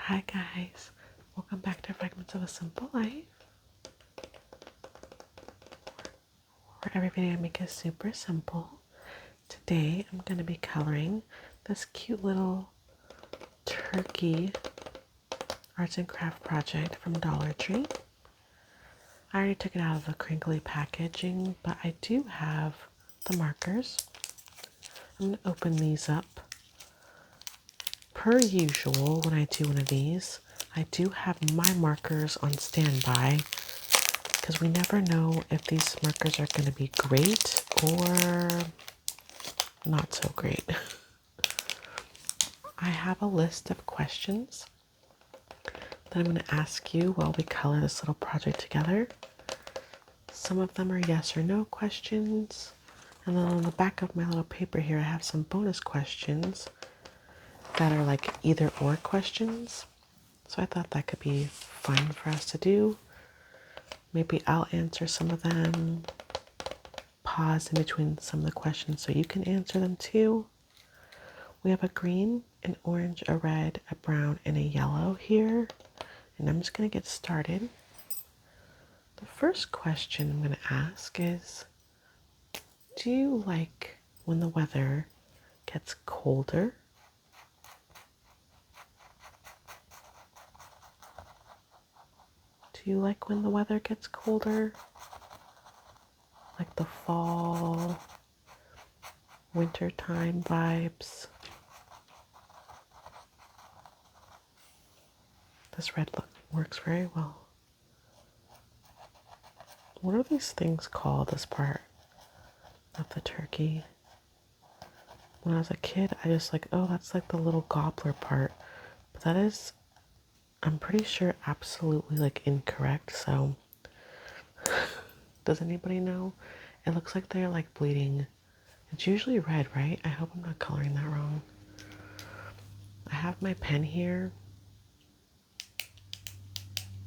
Hi guys, welcome back to Fragments of a Simple Life, where every video I make is super simple. Today I'm going to be coloring this cute little turkey arts and craft project from Dollar Tree. I already took it out of the crinkly packaging, but I do have the markers. I'm going to open these up. Per usual, when I do one of these, I do have my markers on standby because we never know if these markers are going to be great or not so great. I have a list of questions that I'm going to ask you while we color this little project together. Some of them are yes or no questions. And then on the back of my little paper here, I have some bonus questions that are like either or questions. So I thought that could be fun for us to do. Maybe I'll answer some of them, pause in between some of the questions so you can answer them too. We have a green, an orange, a red, a brown, and a yellow here. And I'm just going to get started. The first question I'm going to ask is, do you like when the weather gets colder? Do you like when the weather gets colder? Like the fall, wintertime vibes? This red look works very well. What are these things called, this part of the turkey? When I was a kid, I just like, oh, that's like the little gobbler part. But that is, I'm pretty sure, absolutely like incorrect. So, does anybody know? It looks like they're like bleeding. It's usually red, right? I hope I'm not coloring that wrong. I have my pen here.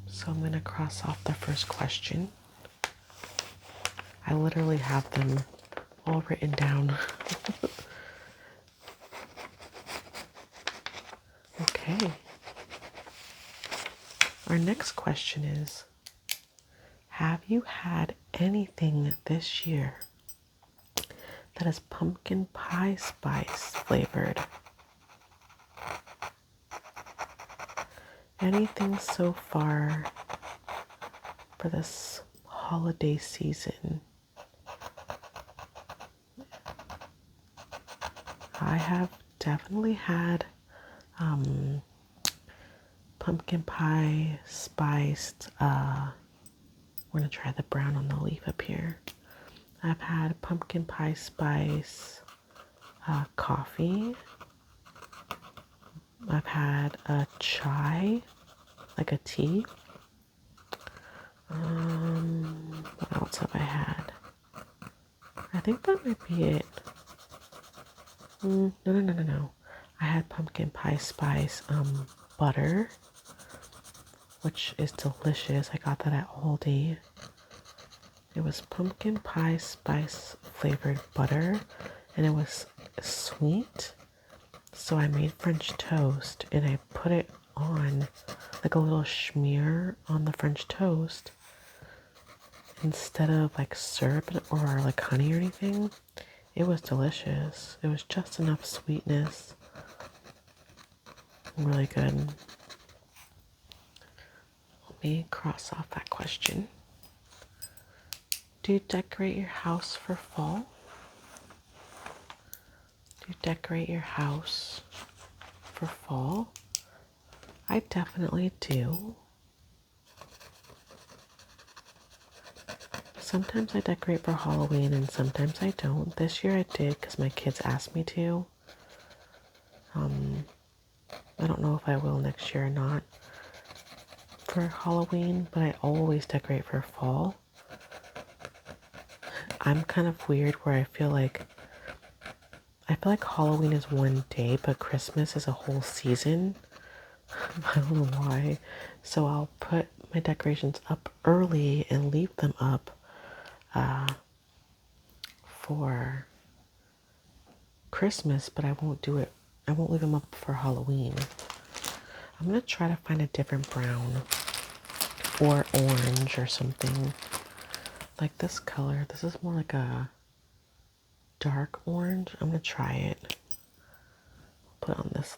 So I'm going to cross off the first question. I literally have them all written down. Okay. Our next question is, have you had anything this year that is pumpkin pie spice flavored? Anything so far for this holiday season? I have definitely had pumpkin pie spiced, we're gonna try the brown on the leaf up here. I've had pumpkin pie spice coffee. I've had a chai, like a tea. What else have I had? I think that might be it. No. I had pumpkin pie spice butter, which is delicious. I got that at Aldi. It was pumpkin pie spice flavored butter, and it was sweet. So I made French toast and I put it on like a little smear on the French toast instead of like syrup or like honey or anything. It was delicious. It was just enough sweetness. Really good. Let me cross off that question. Do you decorate your house for fall? Do you decorate your house for fall? I definitely do. Sometimes I decorate for Halloween and sometimes I don't. This year I did because my kids asked me to. I don't know if I will next year or not for Halloween, but I always decorate for fall. I'm kind of weird where I feel like Halloween is one day, but Christmas is a whole season. I don't know why. So I'll put my decorations up early and leave them up for Christmas, but I won't leave them up for Halloween. I'm gonna try to find a different brown or orange or something. Like this color, this is more like a dark orange. I'm gonna try it. Put on this.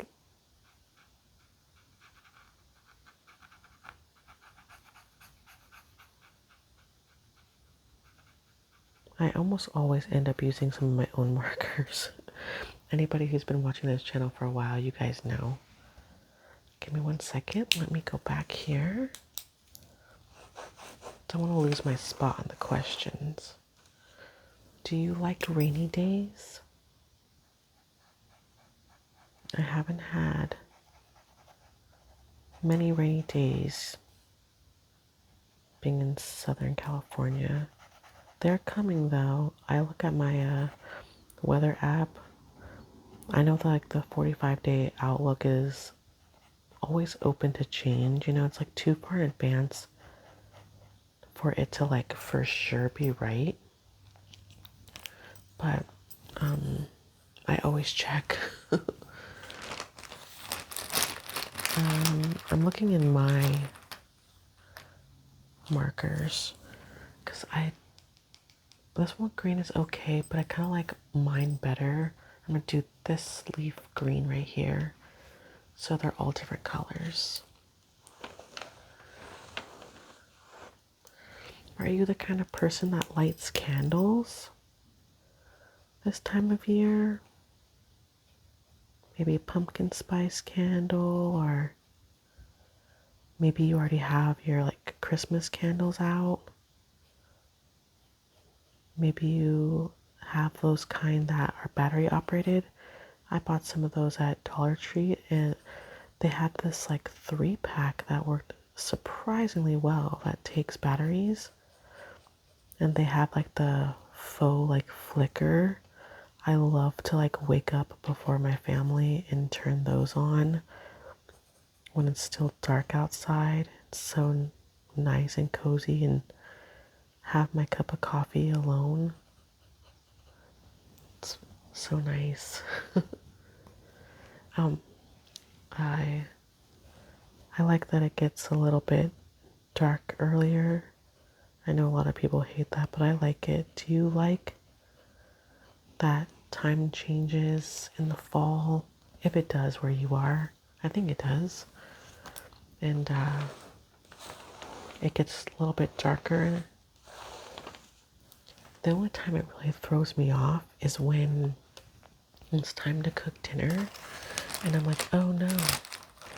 I almost always end up using some of my own markers. Anybody who's been watching this channel for a while, you guys know. Give me 1 second. Let me go back here. Don't want to lose my spot on the questions. Do you like rainy days? I haven't had many rainy days being in Southern California. They're coming though. I look at my weather app. I know that like the 45-day outlook is always open to change. You know, it's like too far in advance for it to like for sure be right. But I always check. I'm looking in my markers because this one green is okay, but I kind of like mine better. I'm gonna do this leaf green right here, so they're all different colors. Are you the kind of person that lights candles this time of year? Maybe a pumpkin spice candle, or maybe you already have your like Christmas candles out. Maybe you have those kind that are battery operated. I bought some of those at Dollar Tree and they had this like 3-pack that worked surprisingly well that takes batteries. And they have like the faux like flicker. I love to like wake up before my family and turn those on when it's still dark outside. It's so nice and cozy, and have my cup of coffee alone. It's so nice. um I like that it gets a little bit dark earlier. I know a lot of people hate that, but I like it. Do you like that time changes in the fall? If it does where you are, I think it does. And it gets a little bit darker. The only time it really throws me off is when it's time to cook dinner and I'm like, oh no,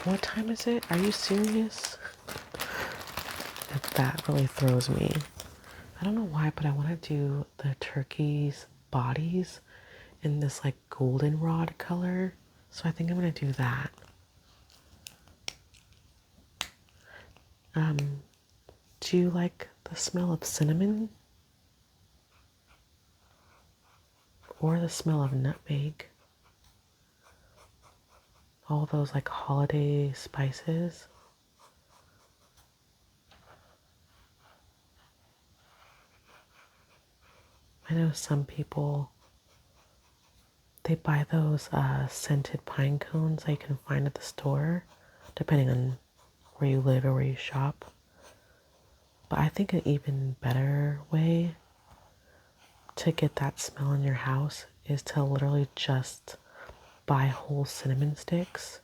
what time is it? Are you serious? That really throws me. I don't know why, but I want to do the turkey's bodies in this like goldenrod color. So I think I'm going to do that. Do you like the smell of cinnamon? Or the smell of nutmeg? All those like holiday spices. I know some people, they buy those scented pine cones that you can find at the store, depending on where you live or where you shop. But I think an even better way to get that smell in your house is to literally just buy whole cinnamon sticks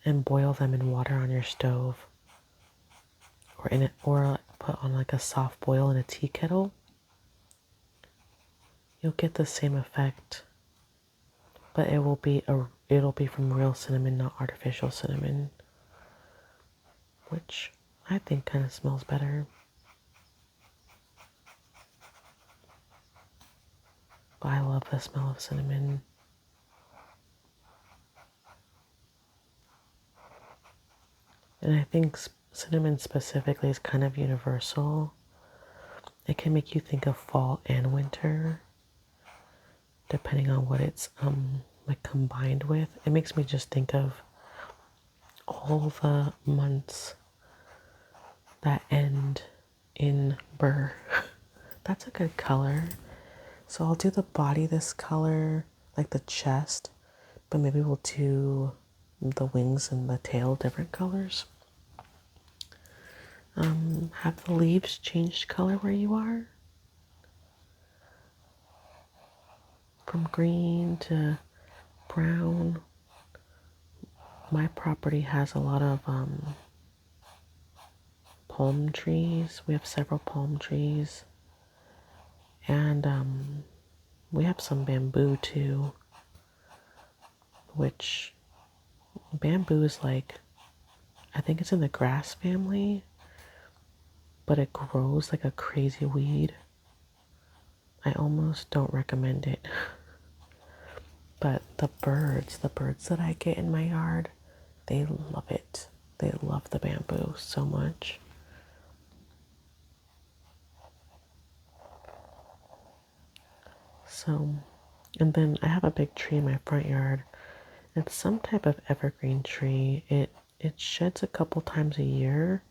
and boil them in water on your stove, or in it, or put on like a soft boil in a tea kettle. You'll get the same effect, but it'll be from real cinnamon, not artificial cinnamon, which I think kind of smells better. But I love the smell of cinnamon. And I think cinnamon specifically is kind of universal. It can make you think of fall and winter, depending on what it's like combined with. It makes me just think of all the months that end in burr. That's a good color. So I'll do the body this color, like the chest, but maybe we'll do the wings and the tail different colors. Have the leaves changed color where you are? From green to brown. My property has a lot of palm trees. We have several palm trees. And we have some bamboo too. Which bamboo is like, I think it's in the grass family, but it grows like a crazy weed. I almost don't recommend it. But the birds that I get in my yard, they love it. They love the bamboo so much. So, and then I have a big tree in my front yard. It's some type of evergreen tree. It sheds a couple times a year.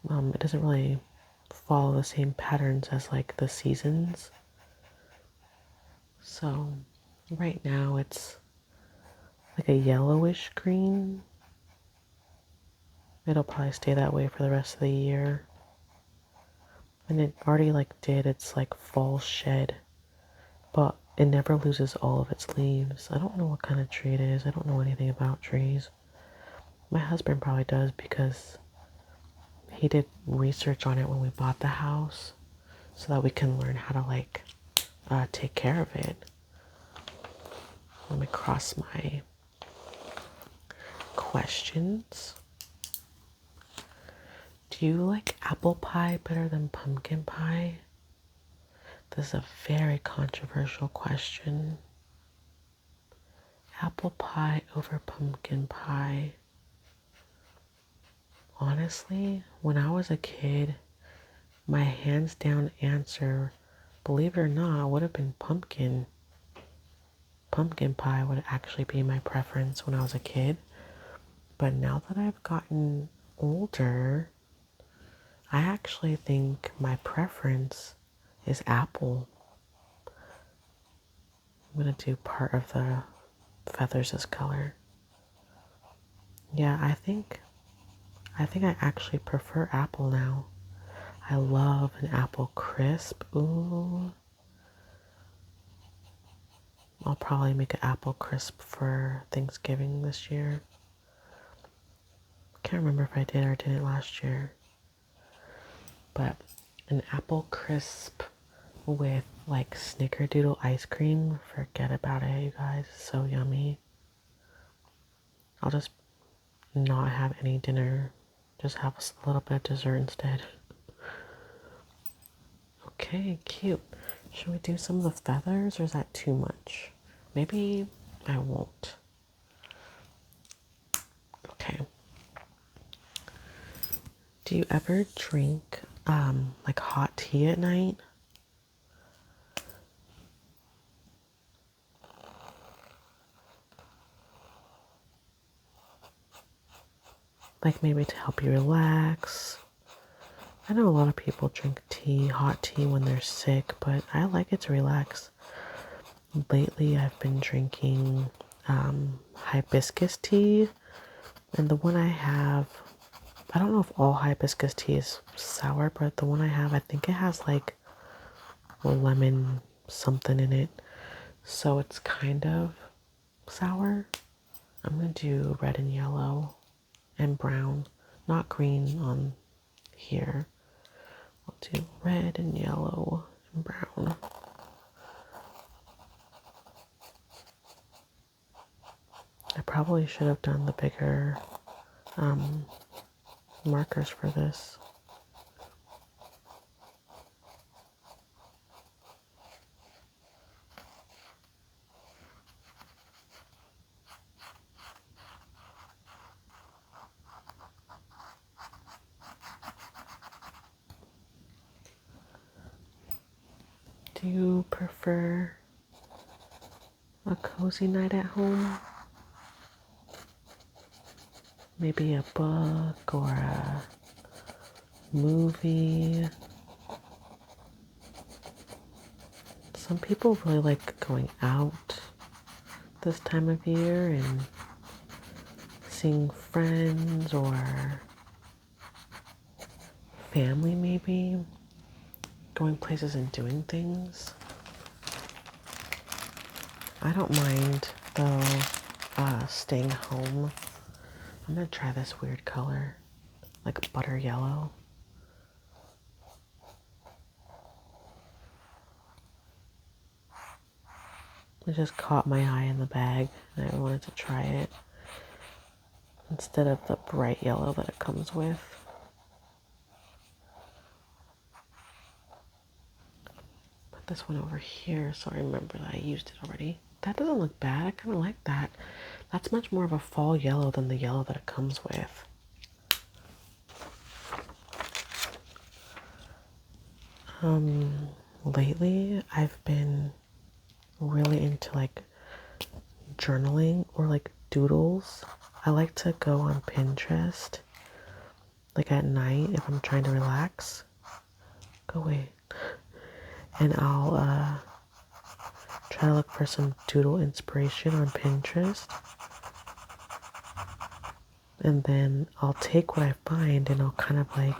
It doesn't really follow the same patterns as like the seasons. So right now it's like a yellowish green. It'll probably stay that way for the rest of the year. And it already like did its like fall shed, but it never loses all of its leaves. I don't know what kind of tree it is. I don't know anything about trees. My husband probably does because he did research on it when we bought the house so that we can learn how to like take care of it. Let me cross my questions. Do you like apple pie better than pumpkin pie? This is a very controversial question. Apple pie over pumpkin pie. Honestly, when I was a kid, my hands down answer, believe it or not, would have been pumpkin. Pumpkin pie would actually be my preference when I was a kid. But now that I've gotten older, I actually think my preference is apple. I'm gonna do part of the feathers as color. Yeah, I think I actually prefer apple now. I love an apple crisp. Ooh. I'll probably make an apple crisp for Thanksgiving this year. Can't remember if I did or didn't last year. But an apple crisp with like snickerdoodle ice cream, forget about it, you guys. It's so yummy. I'll just not have any dinner, just have a little bit of dessert instead. Okay, cute. Should we do some of the feathers or is that too much? Maybe I won't. Okay. Do you ever drink like hot tea at night? Like maybe to help you relax. I know a lot of people drink tea, hot tea when they're sick, but I like it to relax. Lately I've been drinking hibiscus tea, and the one I have, I don't know if all hibiscus tea is sour, but the one I have, I think it has like lemon something in it, so it's kind of sour. I'm gonna do red and yellow and brown, not green on here. I'll do red and yellow and brown. I probably should have done the bigger markers for this. Do you prefer a cozy night at home? Maybe a book or a movie. Some people really like going out. this time of year and seeing friends or family maybe, going places and doing things. I don't mind though staying home. I'm gonna try this weird color, like butter yellow. It just caught my eye in the bag and I wanted to try it instead of the bright yellow that it comes with. Put this one over here so I remember that I used it already. That doesn't look bad. I kind of like that. That's much more of a fall yellow than the yellow that it comes with. Lately I've been really into like journaling or like doodles. I like to go on Pinterest like at night if I'm trying to relax. Go away. And I'll try to look for some doodle inspiration on Pinterest. And then I'll take what I find and I'll kind of like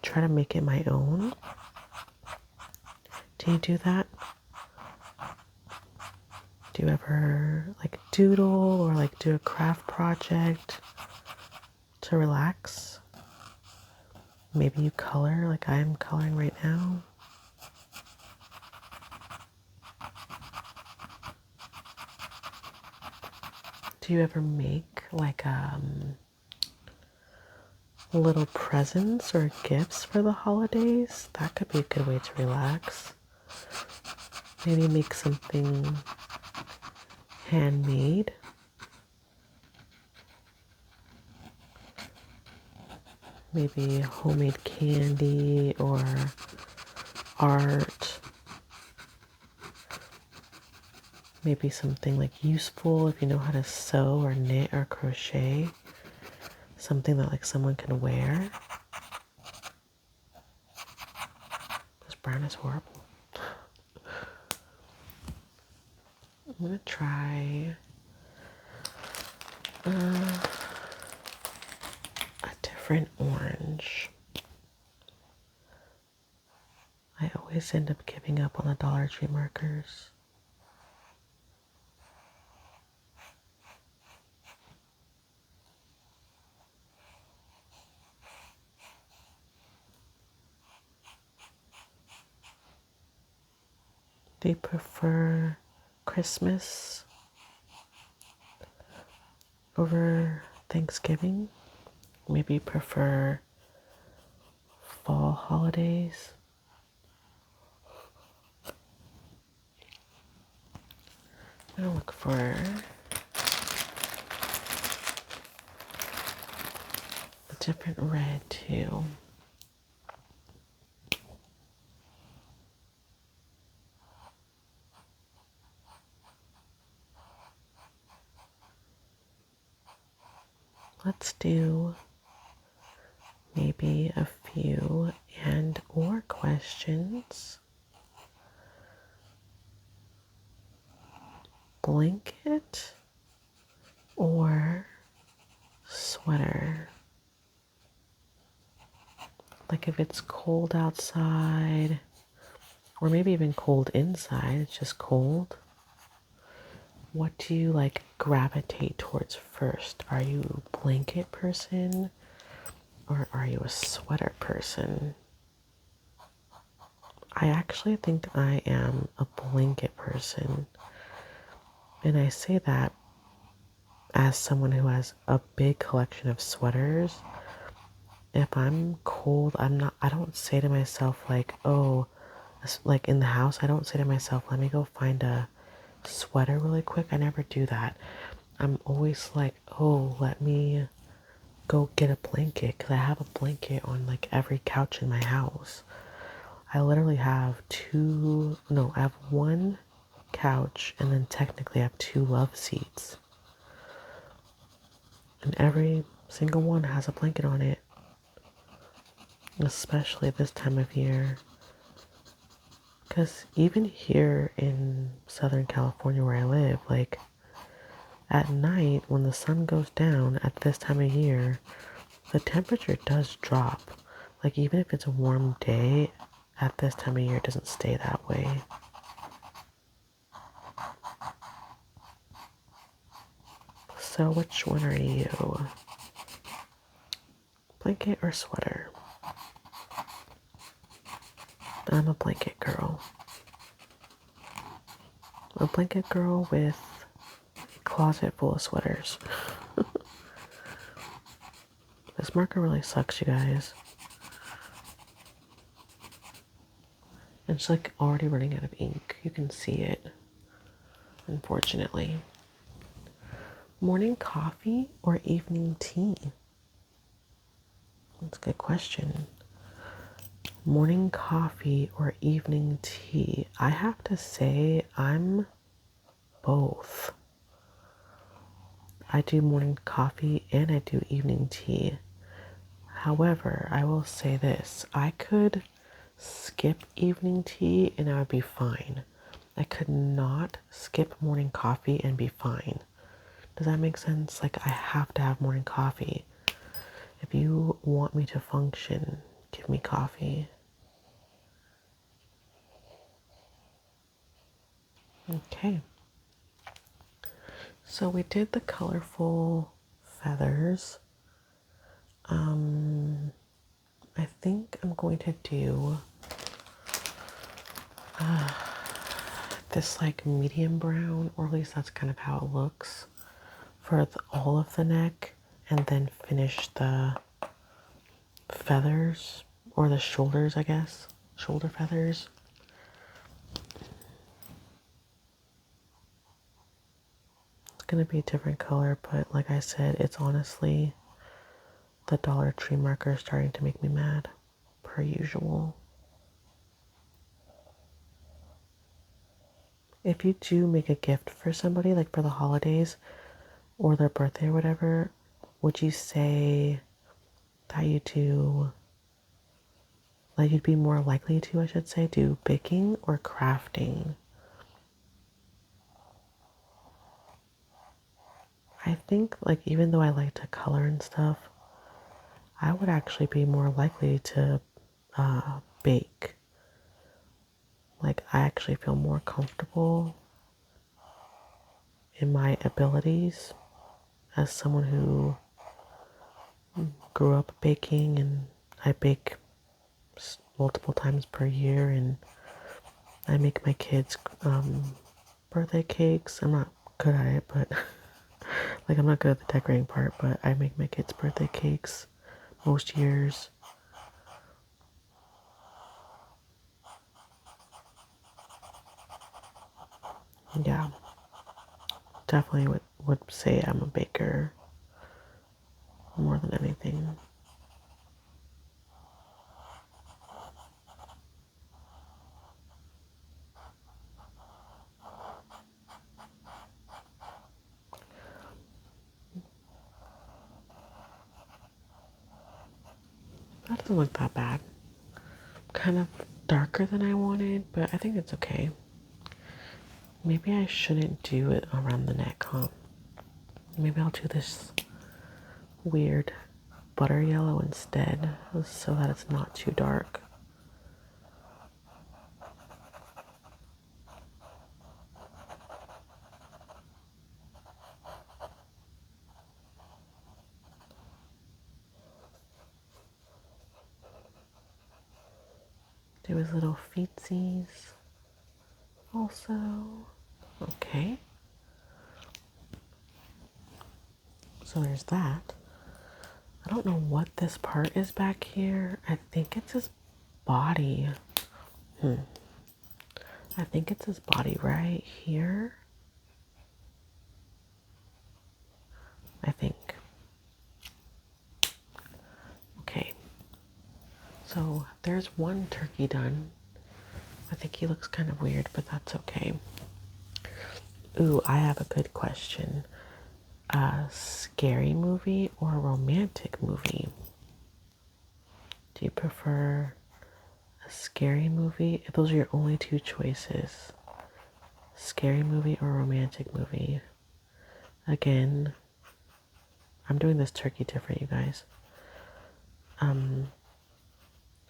try to make it my own. Do you do that? Do you ever like doodle or like do a craft project to relax? Maybe you color like I'm coloring right now. Do you ever make like little presents or gifts for the holidays? That could be a good way to relax. Maybe make something handmade. Maybe homemade candy or art. Maybe something like useful if you know how to sew or knit or crochet. Something that like someone can wear. This brown is horrible. I'm gonna try a different orange. I always end up giving up on the Dollar Tree markers. Do you prefer Christmas over Thanksgiving? Maybe you prefer fall holidays? I'm gonna look for a different red too. Let's do maybe a few and or questions. Blanket or sweater? Like if it's cold outside, or maybe even cold inside, it's just cold. What do you like gravitate towards first? Are you a blanket person or are you a sweater person? I actually think I am a blanket person. And I say that as someone who has a big collection of sweaters. If I'm cold, I don't say to myself like, oh, like in the house, I don't say to myself, let me go find a sweater really quick. I never do that. I'm always like, oh, let me go get a blanket because I have a blanket on like every couch in my house. I literally have I have one couch and then technically I have two love seats. And every single one has a blanket on it. Especially this time of year. Because even here in Southern California where I live, like at night when the sun goes down at this time of year, the temperature does drop. Like even if it's a warm day, at this time of year it doesn't stay that way. So which one are you? Blanket or sweater? I'm a blanket girl. A blanket girl with a closet full of sweaters. This marker really sucks, you guys. It's like already running out of ink. You can see it, unfortunately. Morning coffee or evening tea? That's a good question. Morning coffee or evening tea? I have to say I'm both. I do morning coffee and I do evening tea. However, I will say this. I could skip evening tea and I would be fine. I could not skip morning coffee and be fine. Does that make sense? Like I have to have morning coffee. If you want me to function, give me coffee. Okay. So we did the colorful feathers. I think I'm going to do this like medium brown, or at least that's kind of how it looks for all of the neck, and then finish the feathers or the shoulders, I guess. Shoulder feathers. It's gonna be a different color, but like I said, it's honestly the Dollar Tree marker starting to make me mad, per usual. If you do make a gift for somebody, like for the holidays or their birthday or whatever, would you say that you do, like you'd be more likely to, I should say, do baking or crafting? I think, like, even though I like to color and stuff, I would actually be more likely to bake. Like, I actually feel more comfortable in my abilities as someone who grew up baking, and I bake multiple times per year, and I make my kids birthday cakes. I'm not good at it, but like I'm not good at the decorating part, but I make my kids birthday cakes most years. Yeah, definitely would say I'm a baker more than anything. That doesn't look that bad. Kind of darker than I wanted, but I think it's okay. Maybe I shouldn't do it around the neck, huh? Maybe I'll do this weird butter yellow instead, so that it's not too dark. Do his little feetsies also. Okay. So there's that. I don't know what this part is back here. I think it's his body. I think it's his body right here. I think. Okay. So there's one turkey done. I think he looks kind of weird, but that's okay. Ooh, I have a good question. A scary movie or a romantic movie? Do you prefer A scary movie? If those are your only two choices, scary movie or romantic movie. Again, I'm doing this turkey different, you guys.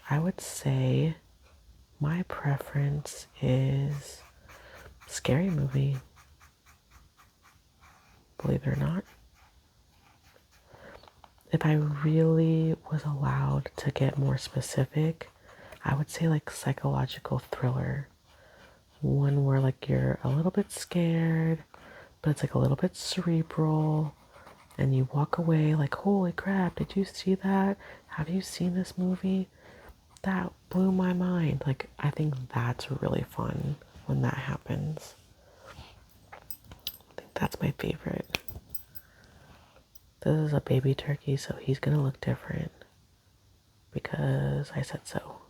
I would say my preference is scary movie. Believe it or not. If I really was allowed to get more specific, I would say like psychological thriller. One where like you're a little bit scared, but it's like a little bit cerebral, and you walk away like, holy crap, did you see that? Have you seen this movie? That blew my mind. Like, I think that's really fun when that happens. I think that's my favorite. This is a baby turkey, so he's gonna look different because I said so.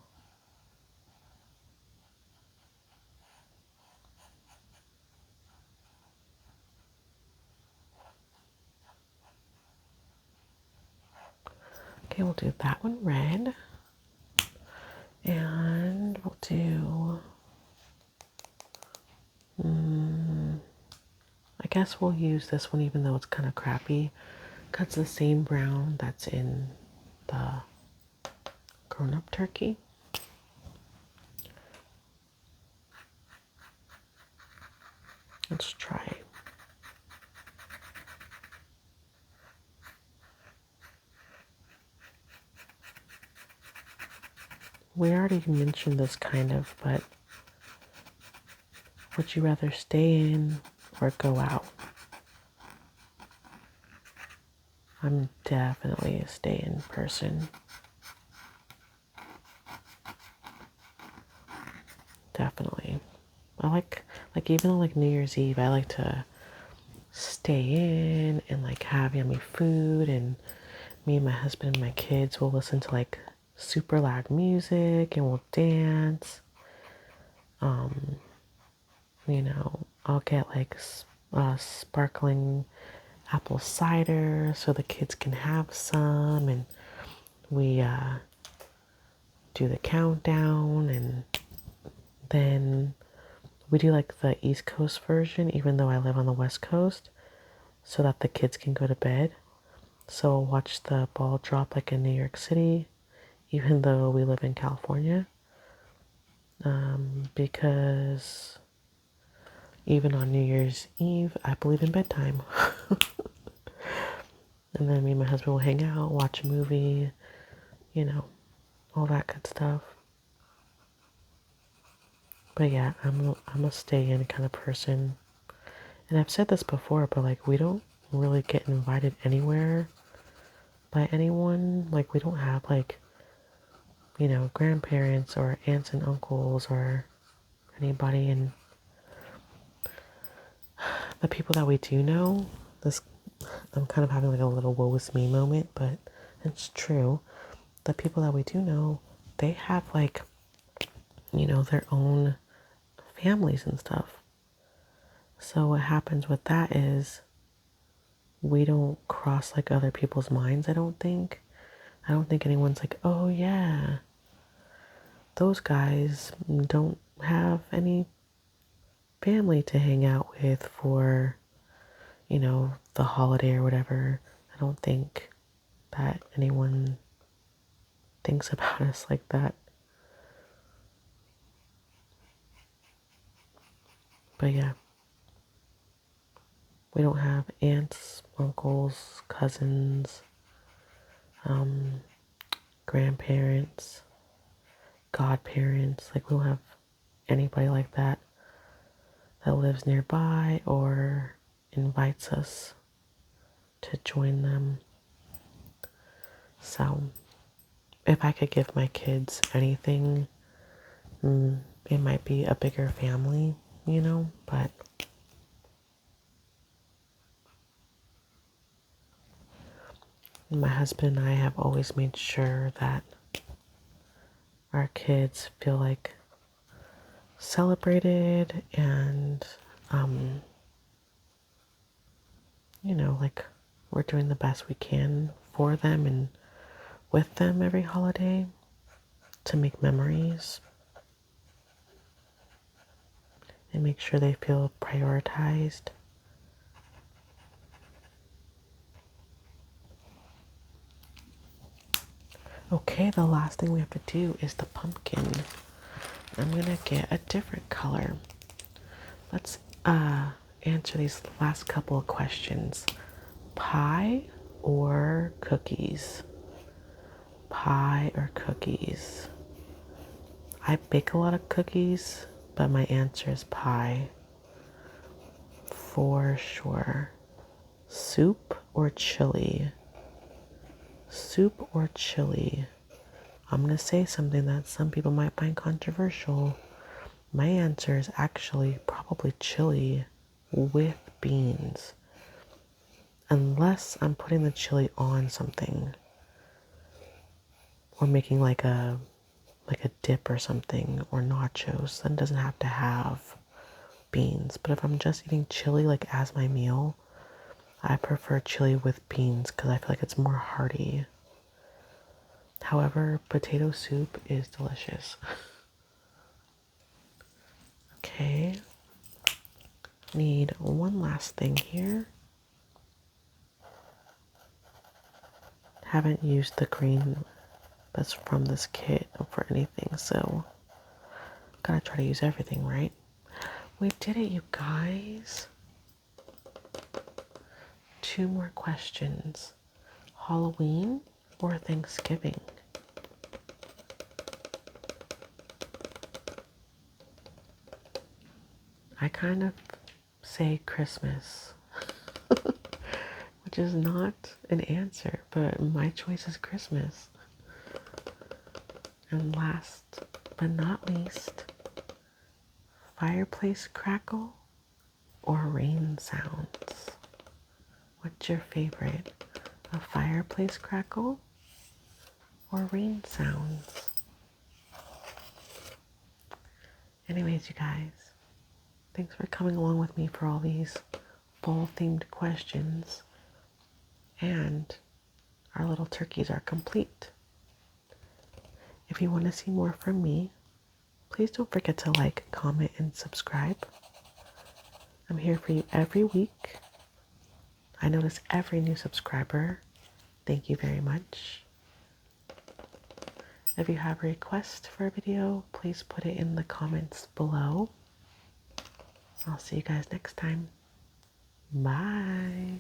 Okay, we'll do that one red. And we'll do, I guess we'll use this one even though it's kind of crappy. Because it's the same brown that's in the grown-up turkey. Let's try. We already mentioned this kind of, but would you rather stay in or go out? I'm definitely a stay in person. Definitely. I like even on like New Year's Eve, I like to stay in and like have yummy food, and me and my husband and my kids will listen to like super loud music and we'll dance. You know, I'll get like sparkling apple cider so the kids can have some, and we do the countdown, and then we do like the East Coast version even though I live on the West Coast, so that the kids can go to bed. So we'll watch the ball drop like in New York City even though we live in California, because even on New Year's Eve I believe in bedtime. And then me and my husband will hang out, watch a movie, you know, all that good stuff. But yeah, I'm a stay in kind of person. And I've said this before, but like we don't really get invited anywhere by anyone. Like we don't have like, you know, grandparents or aunts and uncles or anybody. And the people that we do know, this, I'm kind of having like a little woe is me moment, but it's true. The people that we do know, they have like, you know, their own families and stuff. So what happens with that is we don't cross like other people's minds, I don't think. I don't think anyone's like, oh yeah, those guys don't have any family to hang out with for, you know, the holiday or whatever. I don't think that anyone thinks about us like that. But yeah, we don't have aunts, uncles, cousins, grandparents, godparents. Like we don't have anybody like that that lives nearby or invites us to join them. So if I could give my kids anything, it might be a bigger family, you know, but my husband and I have always made sure that our kids feel like celebrated and, you know, like we're doing the best we can for them and with them every holiday. to make memories and make sure they feel prioritized. Okay, the last thing we have to do is the pumpkin. I'm gonna get a different color. Let's answer these last couple of questions. Pie or cookies? Pie or cookies? I bake a lot of cookies, but my answer is pie. For sure. Soup or chili? Soup or chili? I'm going to say something that some people might find controversial. My answer is actually probably chili with beans. Unless I'm putting the chili on something. Or making like a dip or something, or nachos. Then it doesn't have to have beans. But if I'm just eating chili like as my meal, I prefer chili with beans because I feel like it's more hearty. However, potato soup is delicious. Okay, need one last thing here. Haven't used the green that's from this kit for anything, so gotta try to use everything, right? We did it, you guys. 2 more questions. Halloween or Thanksgiving? I kind of say Christmas, which is not an answer, but my choice is Christmas. And last but not least, fireplace crackle or rain sounds? What's your favorite? A fireplace crackle or rain sounds? Anyways, you guys, thanks for coming along with me for all these fall-themed questions. And our little turkeys are complete. If you want to see more from me, please don't forget to like, comment, and subscribe. I'm here for you every week. I notice every new subscriber. Thank you very much. If you have a request for a video, please put it in the comments below. I'll see you guys next time. Bye.